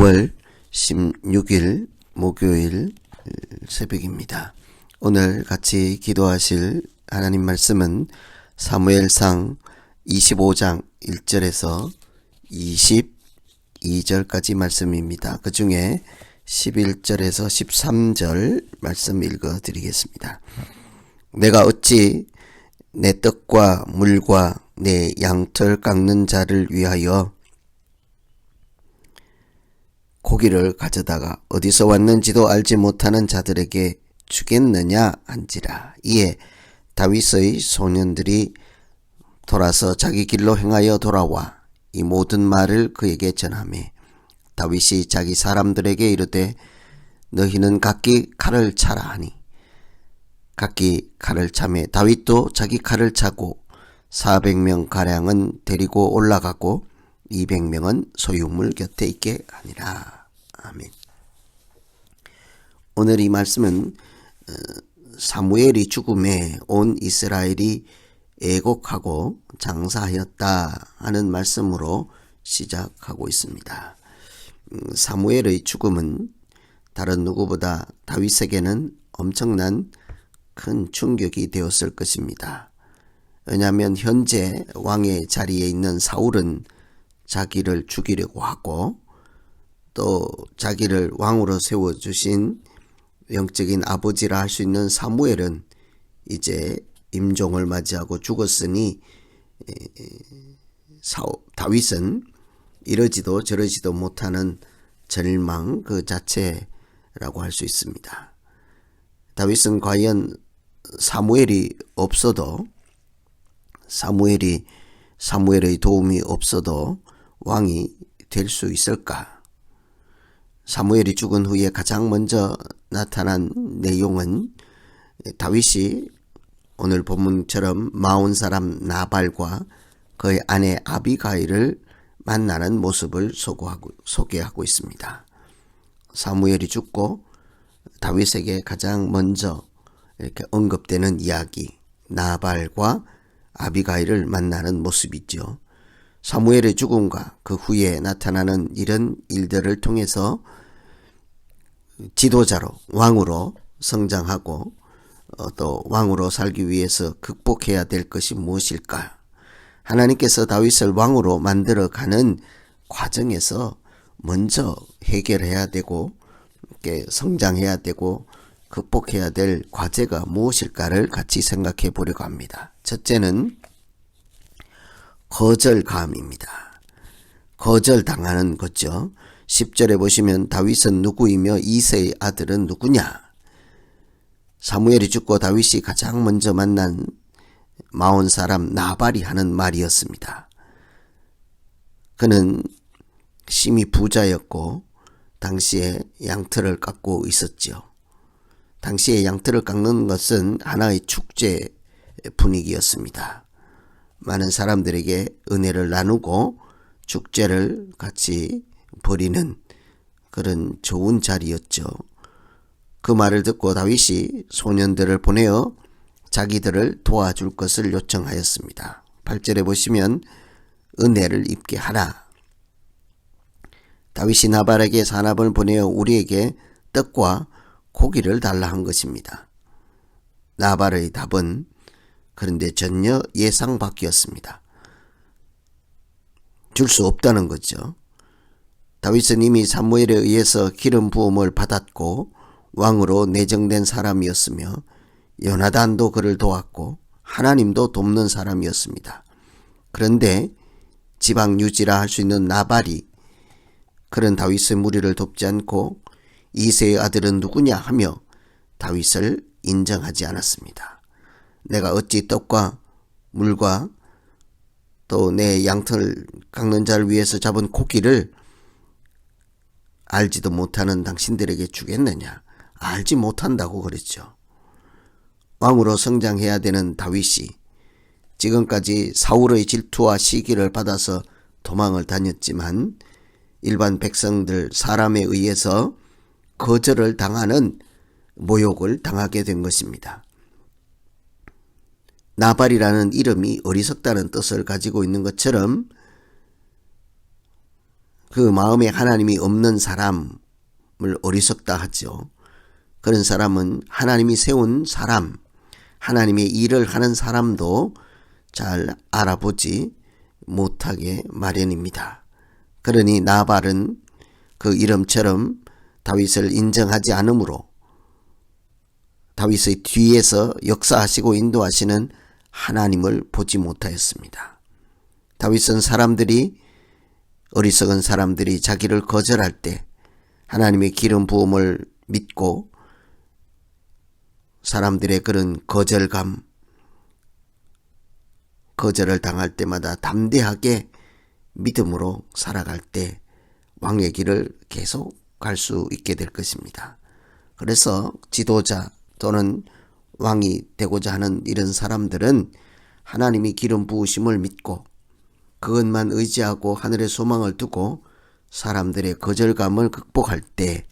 5월 16일 목요일 새벽입니다. 오늘 같이 기도하실 하나님 말씀은 사무엘상 25장 1절에서 22절까지 말씀입니다. 그 중에 11절에서 13절 말씀 읽어 드리겠습니다. 내가 어찌 내 떡과 물과 내 양털 깎는 자를 위하여 고기를 가져다가 어디서 왔는지도 알지 못하는 자들에게 주겠느냐 한지라. 이에 다윗의 소년들이 돌아서 자기 길로 행하여 돌아와 이 모든 말을 그에게 전하매 다윗이 자기 사람들에게 이르되 너희는 각기 칼을 차라 하니 각기 칼을 차매 다윗도 자기 칼을 차고 400명 가량은 데리고 올라가고 200명은 소유물 곁에 있게 하니라. 아멘. 오늘 이 말씀은 사무엘이 죽음에 온 이스라엘이 애곡하고 장사하였다 하는 말씀으로 시작하고 있습니다. 사무엘의 죽음은 다른 누구보다 다윗에게는 엄청난 큰 충격이 되었을 것입니다. 왜냐하면 현재 왕의 자리에 있는 사울은 자기를 죽이려고 하고 또 자기를 왕으로 세워주신 영적인 아버지라 할 수 있는 사무엘은 이제 임종을 맞이하고 죽었으니 다윗은 이러지도 저러지도 못하는 절망 그 자체라고 할 수 있습니다. 다윗은 과연 사무엘의 도움이 없어도 왕이 될 수 있을까? 사무엘이 죽은 후에 가장 먼저 나타난 내용은 다윗이 오늘 본문처럼 마온 사람 나발과 그의 아내 아비가일을 만나는 모습을 소개하고 있습니다. 사무엘이 죽고 다윗에게 가장 먼저 이렇게 언급되는 이야기, 나발과 아비가일을 만나는 모습이죠. 사무엘의 죽음과 그 후에 나타나는 이런 일들을 통해서 지도자로 왕으로 성장하고 또 왕으로 살기 위해서 극복해야 될 것이 무엇일까? 하나님께서 다윗을 왕으로 만들어가는 과정에서 먼저 해결해야 되고 성장해야 되고 극복해야 될 과제가 무엇일까를 같이 생각해 보려고 합니다. 첫째는 거절감입니다. 거절당하는 거죠. 10절에 보시면 다윗은 누구이며 이새의 아들은 누구냐? 사무엘이 죽고 다윗이 가장 먼저 만난 마온 사람 나발이 하는 말이었습니다. 그는 심히 부자였고 당시에 양털을 깎고 있었죠. 당시에 양털을 깎는 것은 하나의 축제 분위기였습니다. 많은 사람들에게 은혜를 나누고 축제를 같이 벌이는 그런 좋은 자리였죠. 그 말을 듣고 다윗이 소년들을 보내어 자기들을 도와줄 것을 요청하였습니다. 8절에 보시면 은혜를 입게 하라. 다윗이 나발에게 사납을 보내어 우리에게 떡과 고기를 달라 한 것입니다. 나발의 답은 그런데 전혀 예상 밖이었습니다. 줄 수 없다는 거죠. 다윗은 이미 사무엘에 의해서 기름 부음을 받았고 왕으로 내정된 사람이었으며 요나단도 그를 도왔고 하나님도 돕는 사람이었습니다. 그런데 지방 유지라 할 수 있는 나발이 그런 다윗의 무리를 돕지 않고 이새의 아들은 누구냐 하며 다윗을 인정하지 않았습니다. 내가 어찌 떡과 물과 또 내 양털 깎는 자를 위해서 잡은 고기를 알지도 못하는 당신들에게 주겠느냐? 알지 못한다고 그랬죠. 왕으로 성장해야 되는 다윗이 지금까지 사울의 질투와 시기를 받아서 도망을 다녔지만 일반 백성들 사람에 의해서 거절을 당하는 모욕을 당하게 된 것입니다. 나발이라는 이름이 어리석다는 뜻을 가지고 있는 것처럼 그 마음에 하나님이 없는 사람을 어리석다 하죠. 그런 사람은 하나님이 세운 사람, 하나님의 일을 하는 사람도 잘 알아보지 못하게 마련입니다. 그러니 나발은 그 이름처럼 다윗을 인정하지 않으므로 다윗의 뒤에서 역사하시고 인도하시는 하나님을 보지 못하였습니다. 다윗은 어리석은 사람들이 자기를 거절할 때 하나님의 기름 부음을 믿고 사람들의 그런 거절을 당할 때마다 담대하게 믿음으로 살아갈 때 왕의 길을 계속 갈 수 있게 될 것입니다. 그래서 지도자 또는 왕이 되고자 하는 이런 사람들은 하나님이 기름 부으심을 믿고 그것만 의지하고 하늘의 소망을 두고 사람들의 거절감을 극복할 때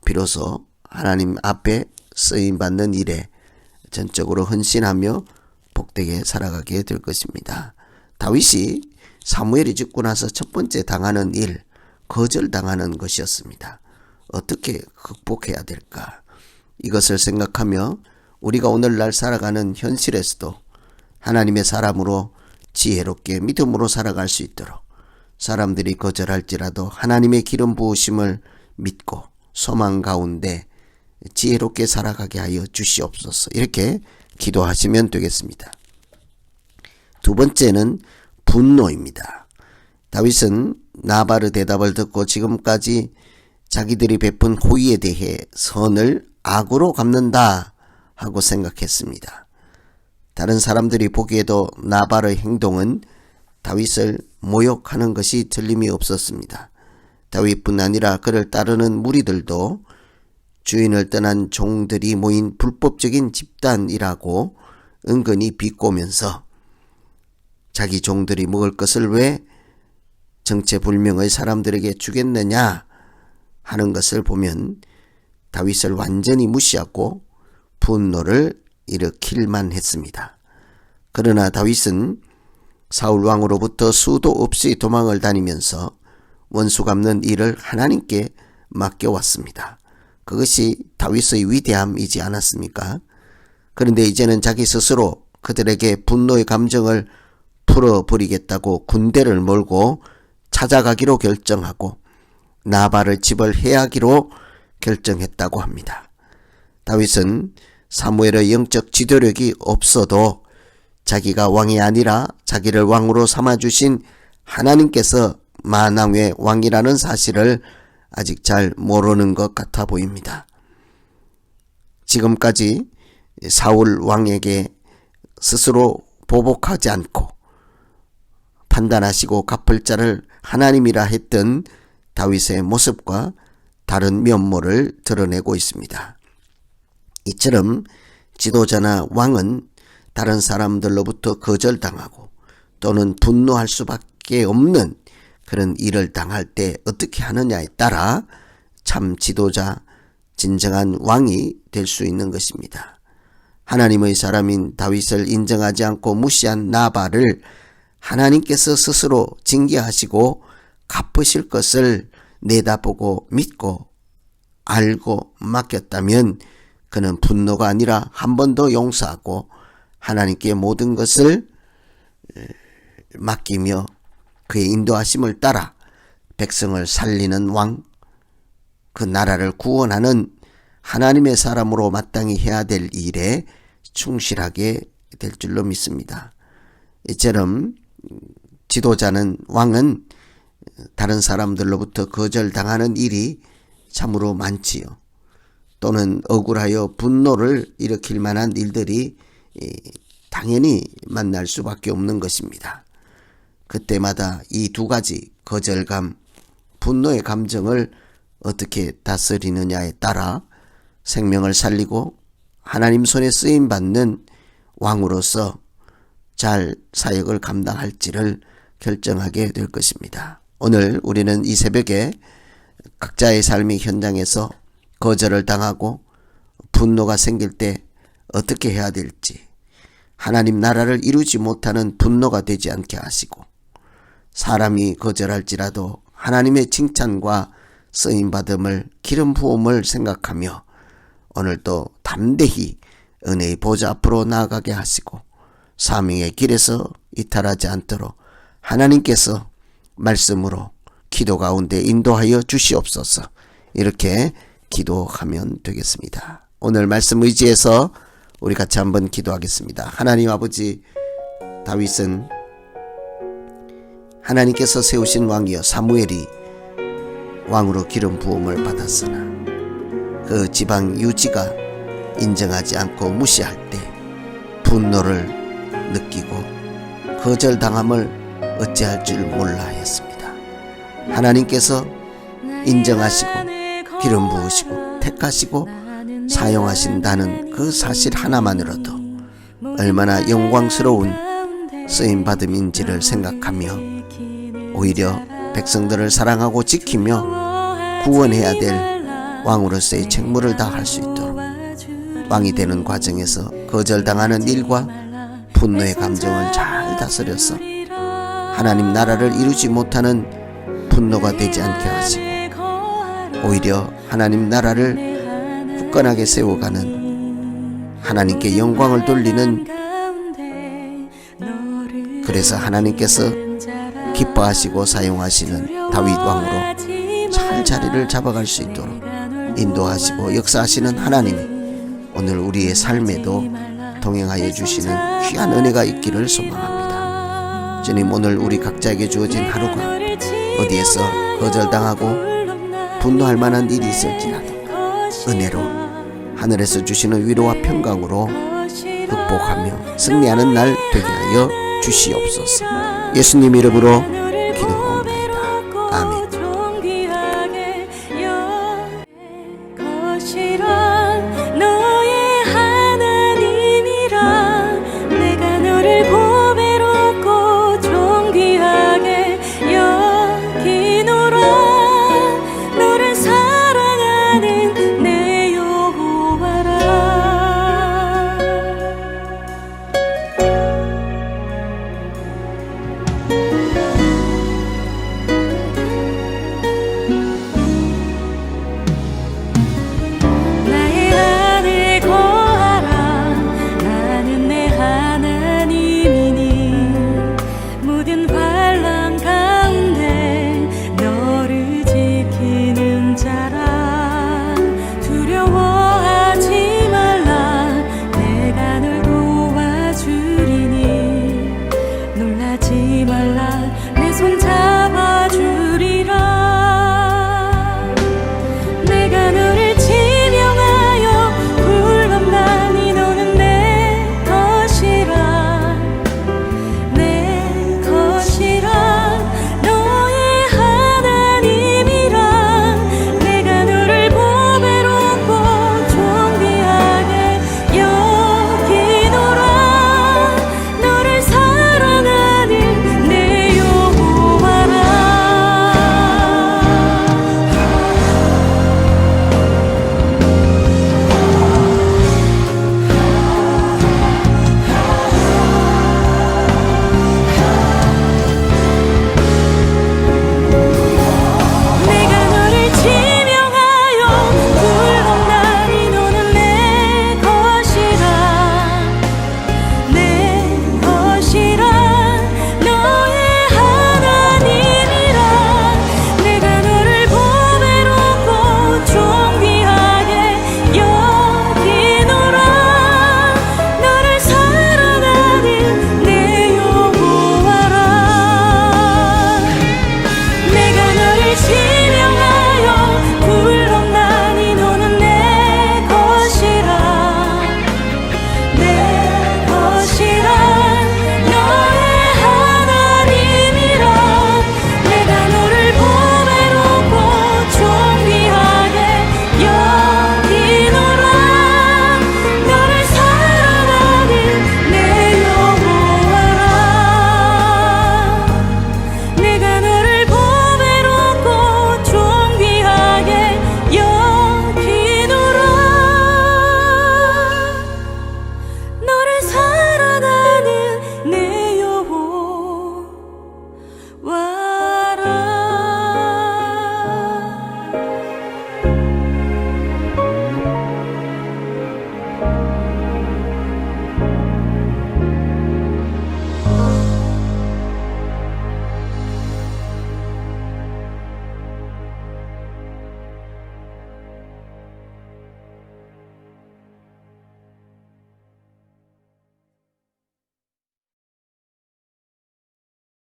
비로소 하나님 앞에 쓰임받는 일에 전적으로 헌신하며 복되게 살아가게 될 것입니다. 다윗이 사무엘이 죽고 나서 첫 번째 당하는 일, 거절당하는 것이었습니다. 어떻게 극복해야 될까? 이것을 생각하며 우리가 오늘날 살아가는 현실에서도 하나님의 사람으로 지혜롭게 믿음으로 살아갈 수 있도록 사람들이 거절할지라도 하나님의 기름 부으심을 믿고 소망 가운데 지혜롭게 살아가게 하여 주시옵소서. 이렇게 기도하시면 되겠습니다. 두 번째는 분노입니다. 다윗은 나발의 대답을 듣고 지금까지 자기들이 베푼 호의에 대해 선을 악으로 갚는다 하고 생각했습니다. 다른 사람들이 보기에도 나발의 행동은 다윗을 모욕하는 것이 틀림이 없었습니다. 다윗뿐 아니라 그를 따르는 무리들도 주인을 떠난 종들이 모인 불법적인 집단이라고 은근히 비꼬면서 자기 종들이 먹을 것을 왜 정체불명의 사람들에게 주겠느냐 하는 것을 보면 다윗을 완전히 무시하고 분노를 일으킬만 했습니다. 그러나 다윗은 사울 왕으로부터 수도 없이 도망을 다니면서 원수 갚는 일을 하나님께 맡겨왔습니다. 그것이 다윗의 위대함이지 않았습니까? 그런데 이제는 자기 스스로 그들에게 분노의 감정을 풀어버리겠다고 군대를 몰고 찾아가기로 결정하고 나발을 집을 해하기로 결정했다고 합니다. 다윗은 사무엘의 영적 지도력이 없어도 자기가 왕이 아니라 자기를 왕으로 삼아주신 하나님께서 만왕의 왕이라는 사실을 아직 잘 모르는 것 같아 보입니다. 지금까지 사울 왕에게 스스로 보복하지 않고 판단하시고 갚을 자를 하나님이라 했던 다윗의 모습과 다른 면모를 드러내고 있습니다. 이처럼 지도자나 왕은 다른 사람들로부터 거절당하고 또는 분노할 수밖에 없는 그런 일을 당할 때 어떻게 하느냐에 따라 참 지도자, 진정한 왕이 될 수 있는 것입니다. 하나님의 사람인 다윗을 인정하지 않고 무시한 나발을 하나님께서 스스로 징계하시고 갚으실 것을 내다보고 믿고 알고 맡겼다면 그는 분노가 아니라 한 번 더 용서하고 하나님께 모든 것을 맡기며 그의 인도하심을 따라 백성을 살리는 왕, 그 나라를 구원하는 하나님의 사람으로 마땅히 해야 될 일에 충실하게 될 줄로 믿습니다. 이처럼 지도자는 왕은 다른 사람들로부터 거절당하는 일이 참으로 많지요. 또는 억울하여 분노를 일으킬 만한 일들이 당연히 만날 수밖에 없는 것입니다. 그때마다 이 두 가지 거절감, 분노의 감정을 어떻게 다스리느냐에 따라 생명을 살리고 하나님 손에 쓰임받는 왕으로서 잘 사역을 감당할지를 결정하게 될 것입니다. 오늘 우리는 이 새벽에 각자의 삶의 현장에서 거절을 당하고 분노가 생길 때 어떻게 해야 될지, 하나님 나라를 이루지 못하는 분노가 되지 않게 하시고 사람이 거절할지라도 하나님의 칭찬과 쓰임받음을 기름 부음을 생각하며 오늘도 담대히 은혜의 보좌 앞으로 나아가게 하시고 사명의 길에서 이탈하지 않도록 하나님께서 말씀으로 기도 가운데 인도하여 주시옵소서. 이렇게 기도하면 되겠습니다. 오늘 말씀 의지해서 우리 같이 한번 기도하겠습니다. 하나님 아버지, 다윗은 하나님께서 세우신 왕이여 사무엘이 왕으로 기름 부음을 받았으나 그 지방 유지가 인정하지 않고 무시할 때 분노를 느끼고 거절당함을 어찌할 줄 몰라 했습니다. 하나님께서 인정하시고 기름 부으시고 택하시고 사용하신다는 그 사실 하나만으로도 얼마나 영광스러운 쓰임받음인지를 생각하며 오히려 백성들을 사랑하고 지키며 구원해야 될 왕으로서의 책무를 다할 수 있도록 왕이 되는 과정에서 거절당하는 일과 분노의 감정을 잘 다스려서 하나님 나라를 이루지 못하는 분노가 되지 않게 하시고 오히려 하나님 나라를 굳건하게 세워가는 하나님께 영광을 돌리는, 그래서 하나님께서 기뻐하시고 사용하시는 다윗 왕으로 잘 자리를 잡아갈 수 있도록 인도하시고 역사하시는 하나님이 오늘 우리의 삶에도 동행하여 주시는 귀한 은혜가 있기를 소망합니다. 주님, 오늘 우리 각자에게 주어진 하루가 어디에서 거절당하고 분노할 만한 일이 있을지라도 은혜로 하늘에서 주시는 위로와 평강으로 극복하며 승리하는 날 되게 하여 주시옵소서. 예수님 이름으로